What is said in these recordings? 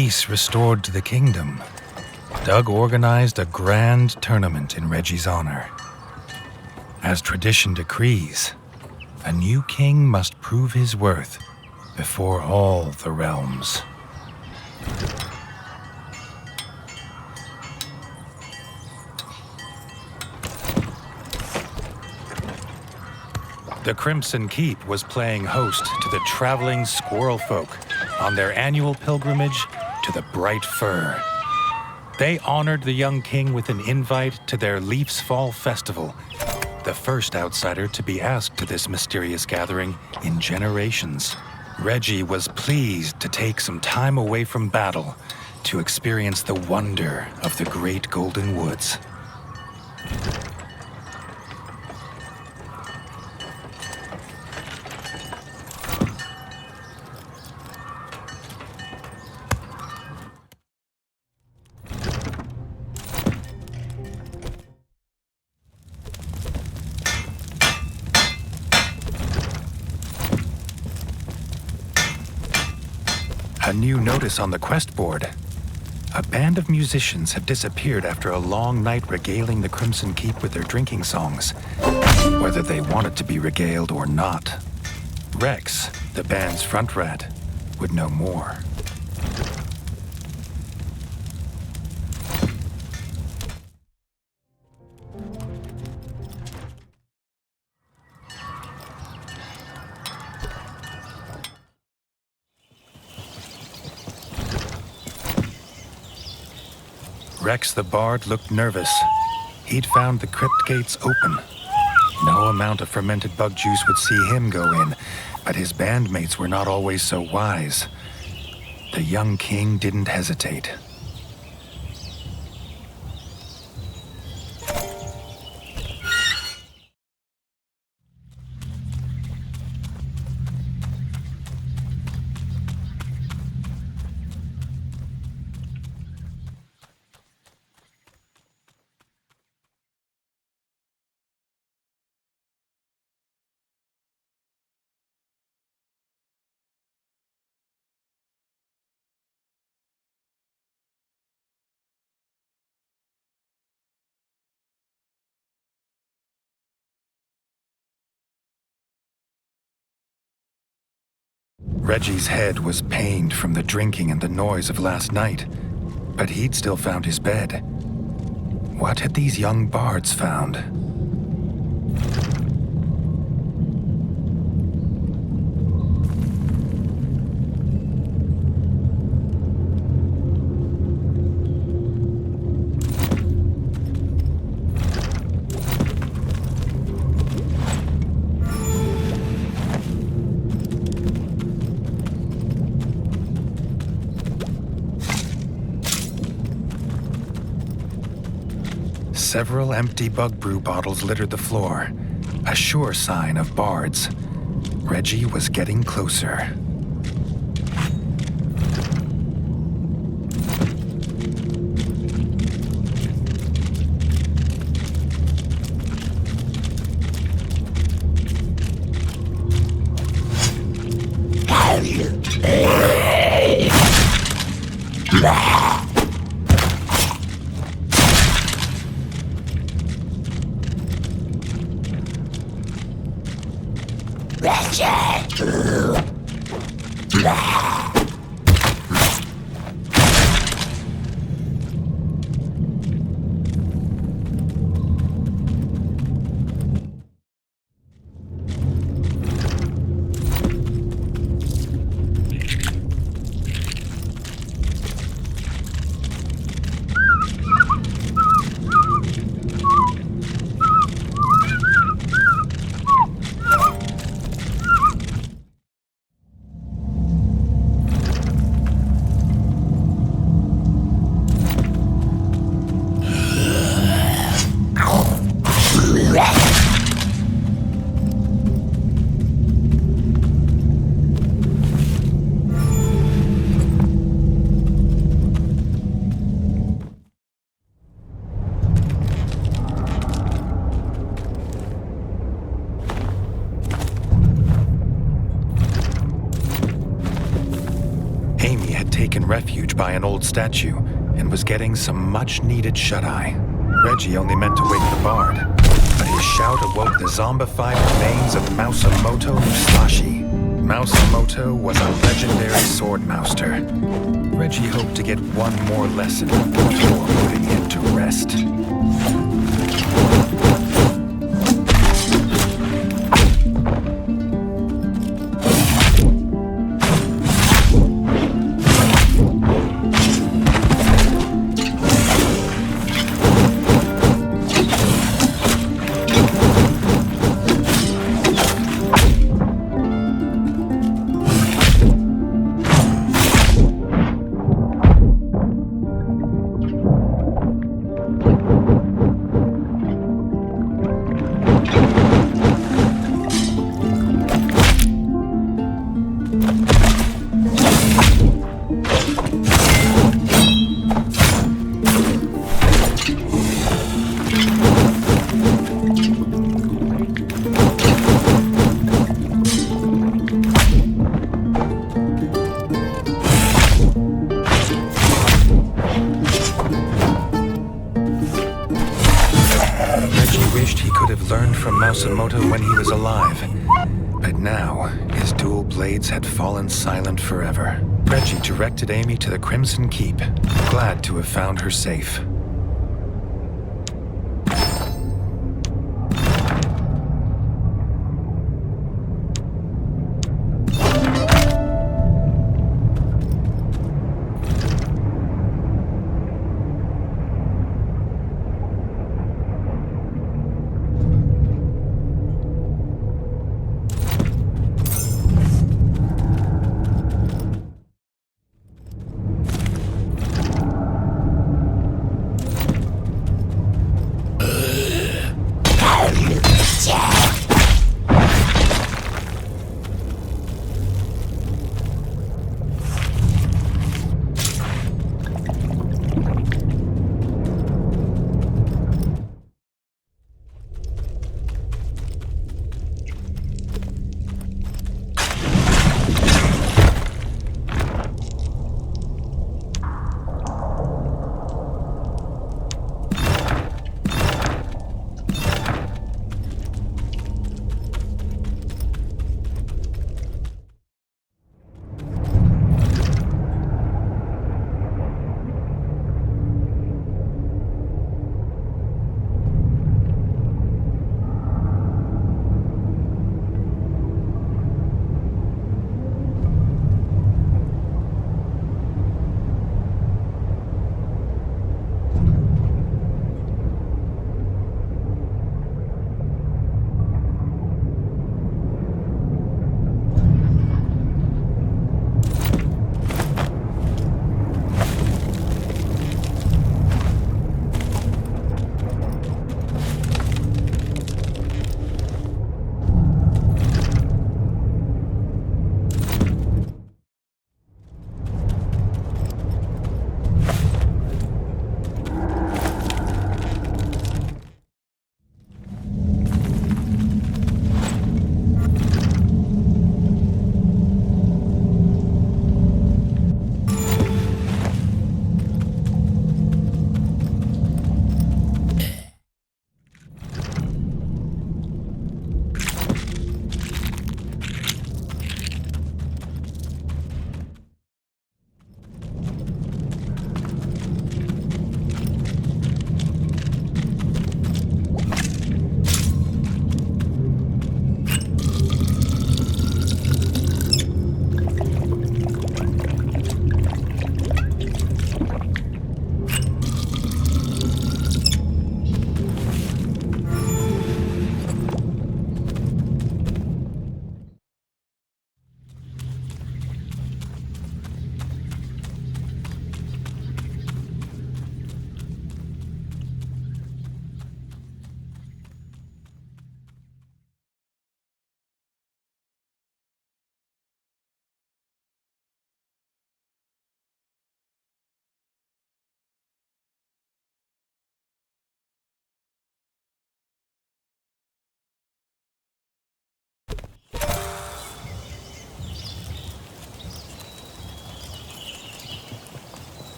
peace restored to the kingdom, Doug organized a grand tournament in Reggie's honor. As tradition decrees, a new king must prove his worth before all the realms. The Crimson Keep was playing host to the traveling Sqworl folk on their annual pilgrimage to the Bright Fir. They honored the young king with an invite to their Leaf's Fall Festival, the first outsider to be asked to this mysterious gathering in generations. Reggie was pleased to take some time away from battle to experience the wonder of the Great Golden Woods. A new notice on the quest board. A band of musicians had disappeared after a long night regaling the Crimson Keep with their drinking songs, whether they wanted to be regaled or not. Rex, the band's front rat, would know more. Rex the Bard looked nervous. He'd found the crypt gates open. No amount of fermented bug juice would see him go in, but his bandmates were not always so wise. The young king didn't hesitate. Reggie's head was pained from the drinking and the noise of last night, but he'd still found his bed. What had these young bards found? Several empty bug brew bottles littered the floor, a sure sign of bards. Reggie was getting closer. by an old statue and was getting some much-needed shut-eye. Reggie only meant to wake the bard, but his shout awoke the zombified remains of Mausamoto Musashi. Mausamoto was a legendary swordmaster. Reggie hoped to get one more lesson before putting him to rest. Mausamoto when he was alive, but now his dual blades had fallen silent forever. Reggie directed Amy to the Crimson Keep, glad to have found her safe.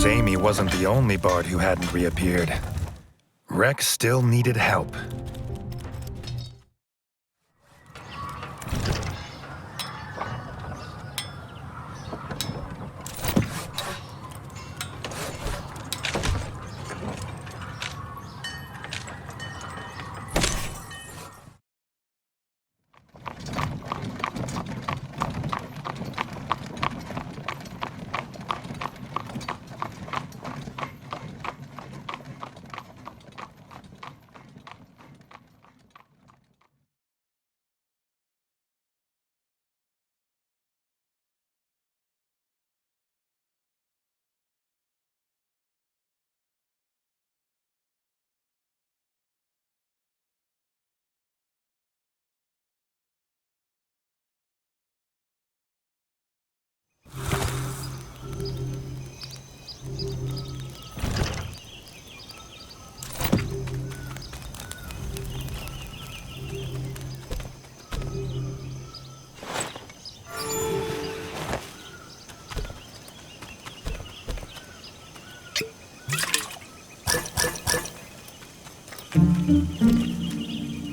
suppose Amy wasn't the only bard who hadn't reappeared. Rex still needed help.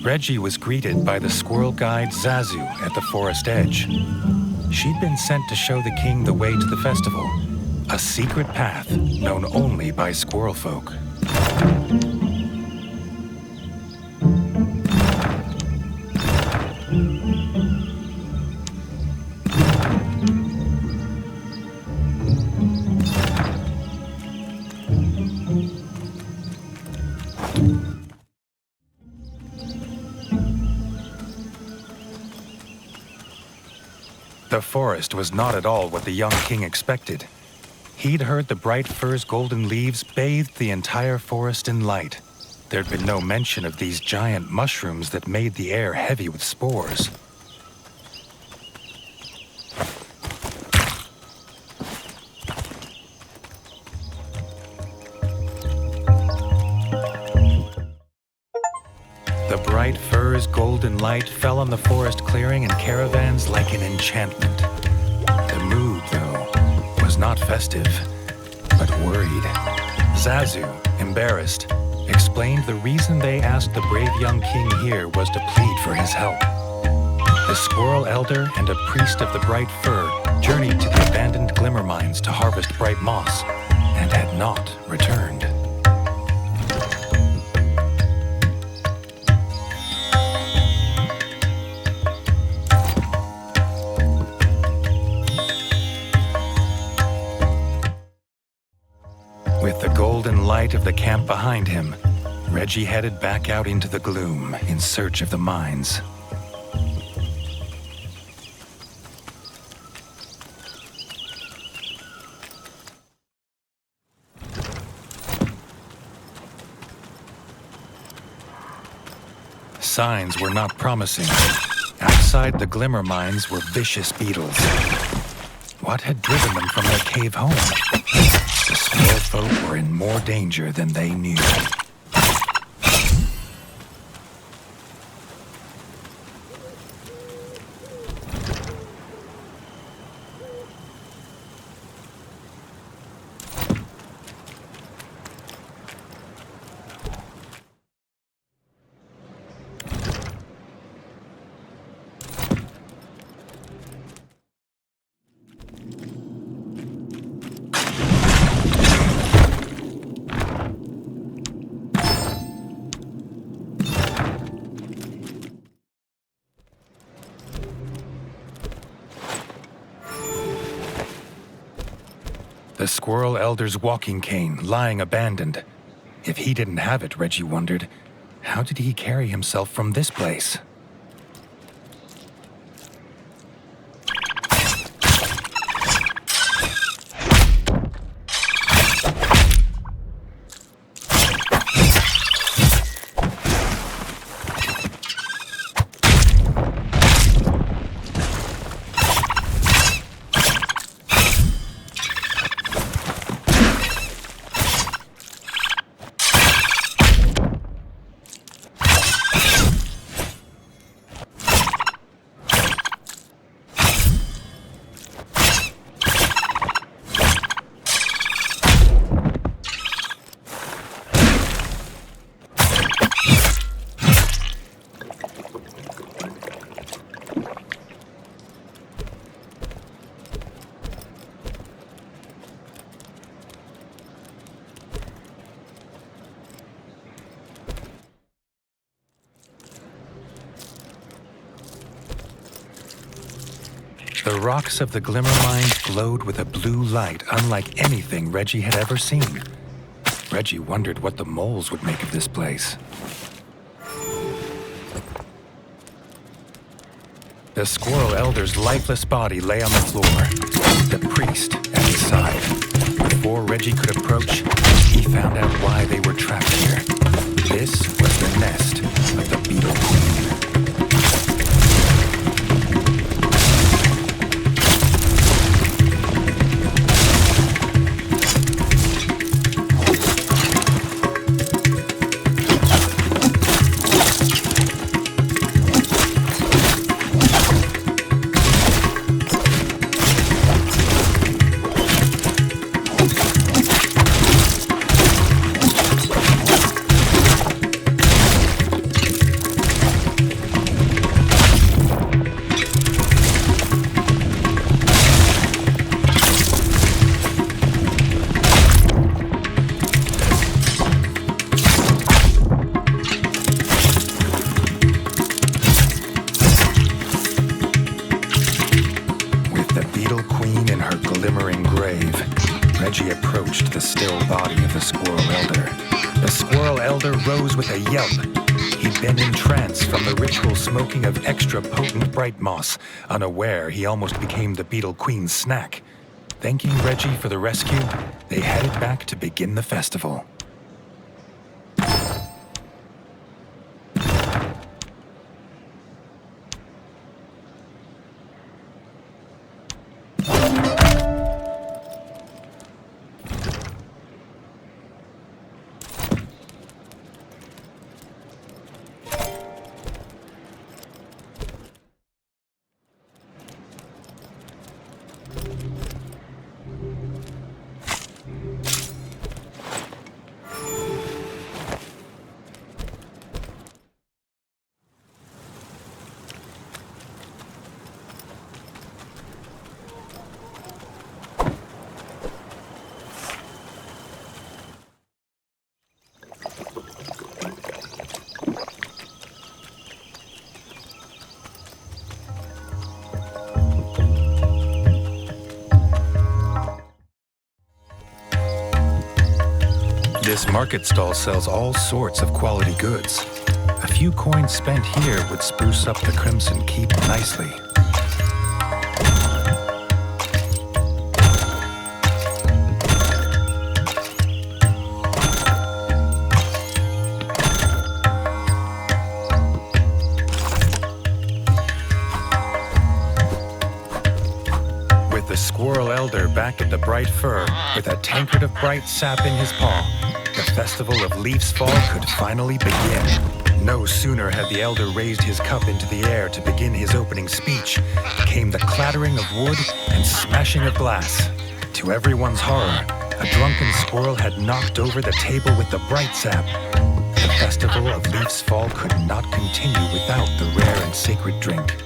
Reggie was greeted by the squirrel guide Zazu at the forest edge. She'd been sent to show the king the way to the festival, a secret path known only by squirrel folk. The forest was not at all what the young king expected. He'd heard the bright fir's golden leaves bathed the entire forest in light. There'd been no mention of these giant mushrooms that made the air heavy with spores. The bright fir's golden light fell on the forest clearing and caravans like an enchantment. The mood, though, was not festive, but worried. Zazu, embarrassed, explained the reason they asked the brave young king here was to plead for his help. The Sqworl elder and a priest of the bright fir journeyed to the abandoned glimmer mines to harvest bright moss, and had not returned. With the golden light of the camp behind him, Reggie headed back out into the gloom in search of the mines. Signs were not promising. Outside the glimmer mines were vicious beetles. What had driven them from their cave home? The squirrel folk were in more danger than they knew. The Sqworl elder's walking cane lying abandoned. If he didn't have it, Reggie wondered, how did he carry himself from this place? The rocks of the glimmer mines glowed with a blue light unlike anything Reggie had ever seen. Reggie wondered what the moles would make of this place. The Sqworl Elder's lifeless body lay on the floor, the priest at his side. Before Reggie could approach, he found out why they were trapped here. This was the nest of the Beetle Queen. Reggie approached the still body of the Sqworl Elder. The Sqworl Elder rose with a yelp. He'd been entranced from the ritual smoking of extra potent bright moss. Unaware, he almost became the Beetle Queen's snack. Thanking Reggie for the rescue, they headed back to begin the festival. This market stall sells all sorts of quality goods. A few coins spent here would spruce up the Crimson Keep nicely. With the Sqworl Elder back at the Bright Fir, with a tankard of bright sap in his paw, the festival of Leaf's Fall could finally begin. No sooner had the Elder raised his cup into the air to begin his opening speech, came the clattering of wood and smashing of glass. To everyone's horror, a drunken squirrel had knocked over the table with the bright sap. The festival of Leaf's Fall could not continue without the rare and sacred drink.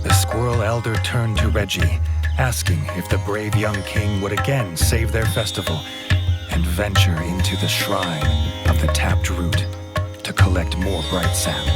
The Sqworl Elder turned to Reggie, asking if the brave young king would again save their festival and venture into the shrine of the tapped root to collect more bright sap.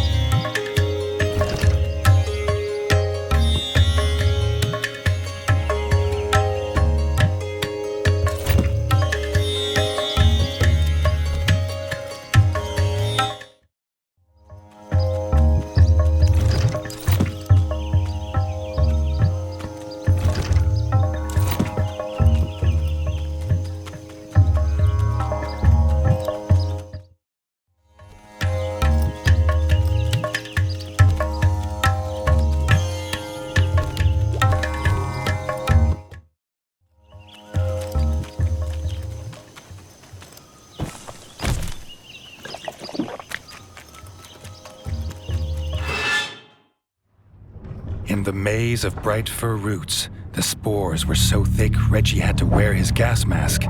In the maze of bright fir roots, the spores were so thick Reggie had to wear his gas mask.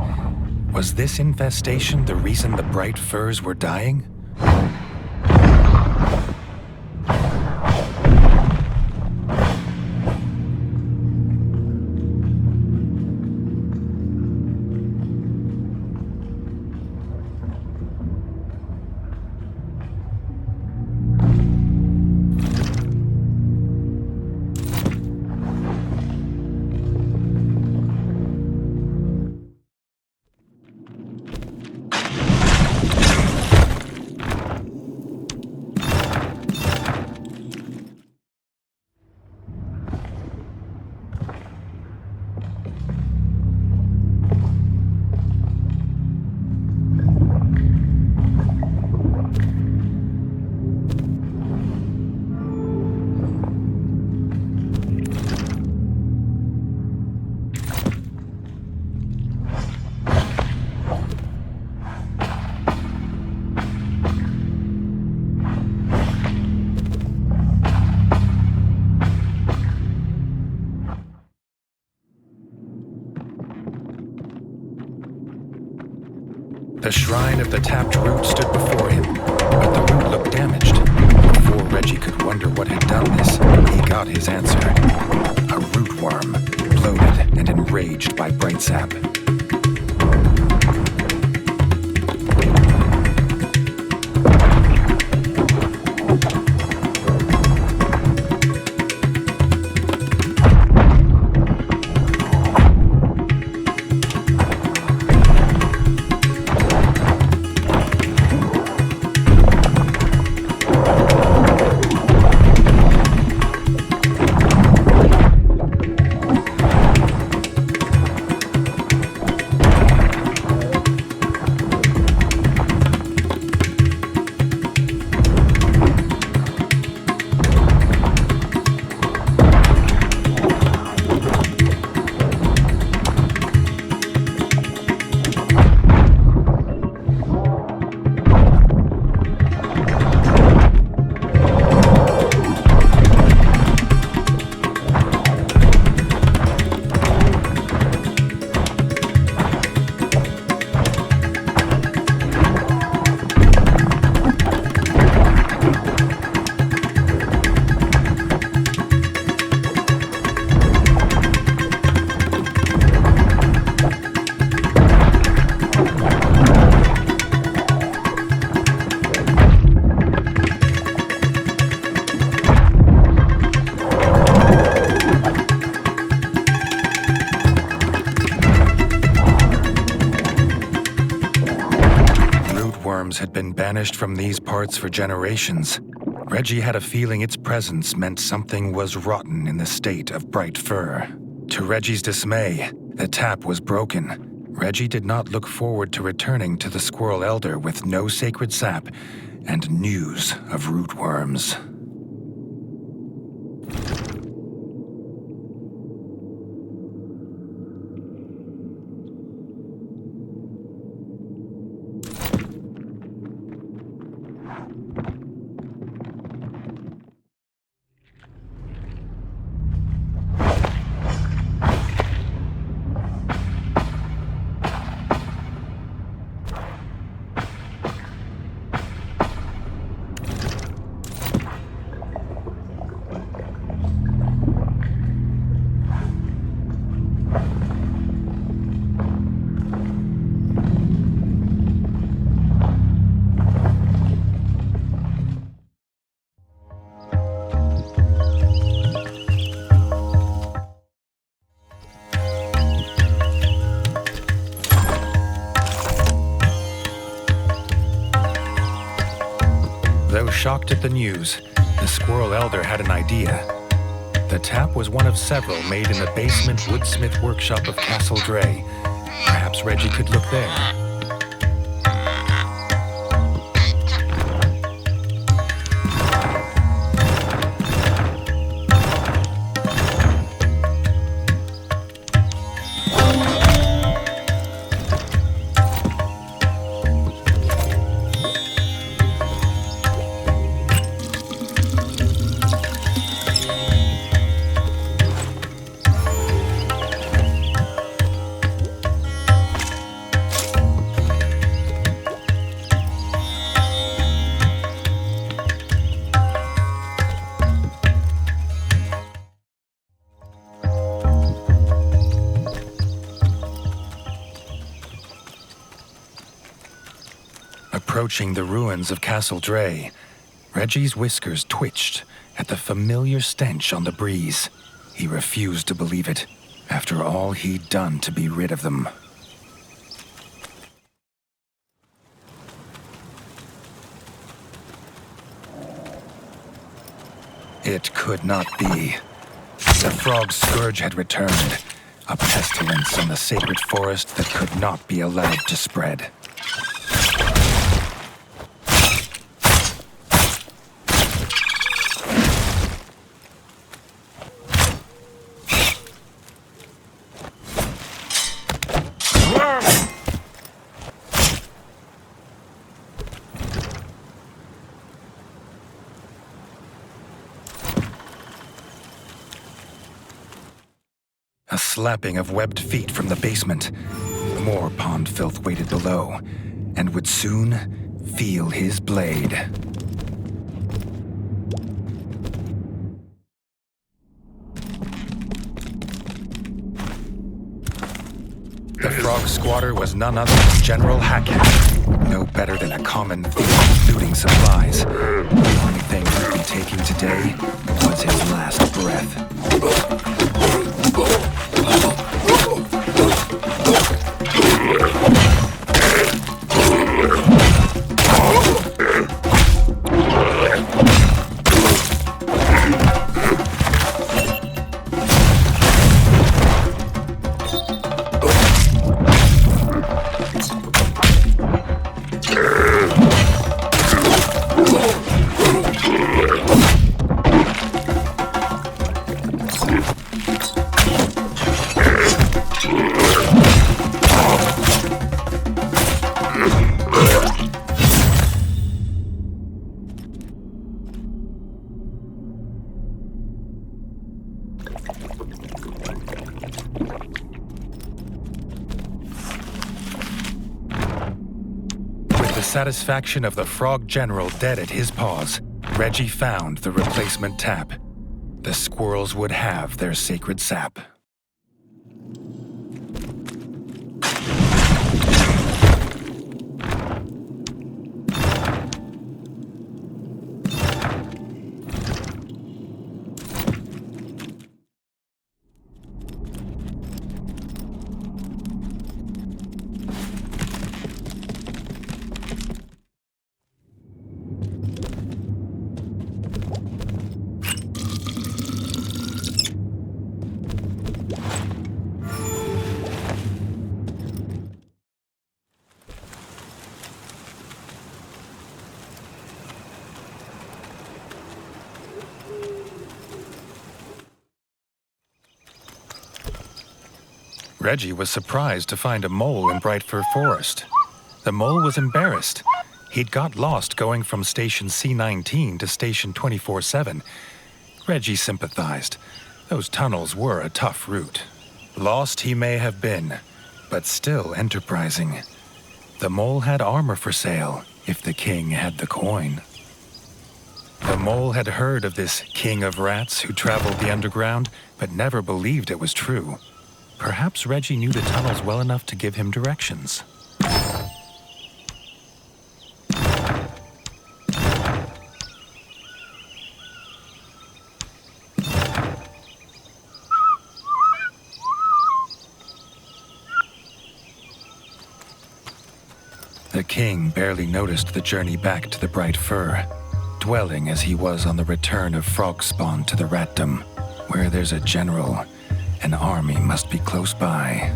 Was this infestation the reason the bright firs were dying? The shrine of the tapped root stood before him, but the root looked damaged. Before Reggie could wonder what had done this, he got his answer. A root worm, bloated and enraged by bright sap. Had been banished from these parts for generations. Reggie had a feeling its presence meant something was rotten in the state of bright fur. To Reggie's dismay, the tap was broken. Reggie did not look forward to returning to the Sqworl Elder with no sacred sap and news of rootworms. Though shocked at the news, the Sqworl Elder had an idea. The tap was one of several made in the basement woodsmith workshop of Castle Dray. Perhaps Reggie could look there. Approaching the ruins of Castle Dray, Reggie's whiskers twitched at the familiar stench on the breeze. He refused to believe it, after all he'd done to be rid of them. It could not be. The frog scourge had returned, a pestilence on the sacred forest that could not be allowed to spread. A slapping of webbed feet from the basement. More pond filth waited below, and would soon feel his blade. The frog squatter was none other than General Hackett. No better than a common thief looting supplies. The only thing he'd be taking today was his last breath. The satisfaction of the frog general dead at his paws, Reggie found the replacement tap. The squirrels would have their sacred sap. Reggie was surprised to find a mole in Bright Fir Forest. The mole was embarrassed. He'd got lost going from Station C-19 to Station 24/7. Reggie sympathized. Those tunnels were a tough route. Lost he may have been, but still enterprising. The mole had armor for sale, if the king had the coin. The mole had heard of this king of rats who traveled the underground, but never believed it was true. Perhaps Reggie knew the tunnels well enough to give him directions. The king barely noticed the journey back to the Bright Fir, dwelling as he was on the return of frog spawn to the ratdom. Where there's a general, an army must be close by.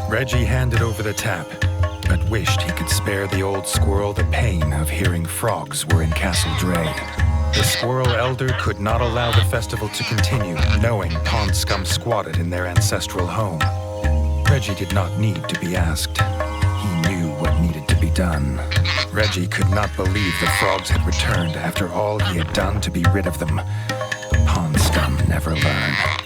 Reggie handed over the tap, but wished he could spare the old squirrel the pain of hearing frogs were in Castle Drade. The squirrel elder could not allow the festival to continue, knowing pond scum squatted in their ancestral home. Reggie did not need to be asked. He knew what needed to be done. Reggie could not believe the frogs had returned after all he had done to be rid of them. Pond scum never learn.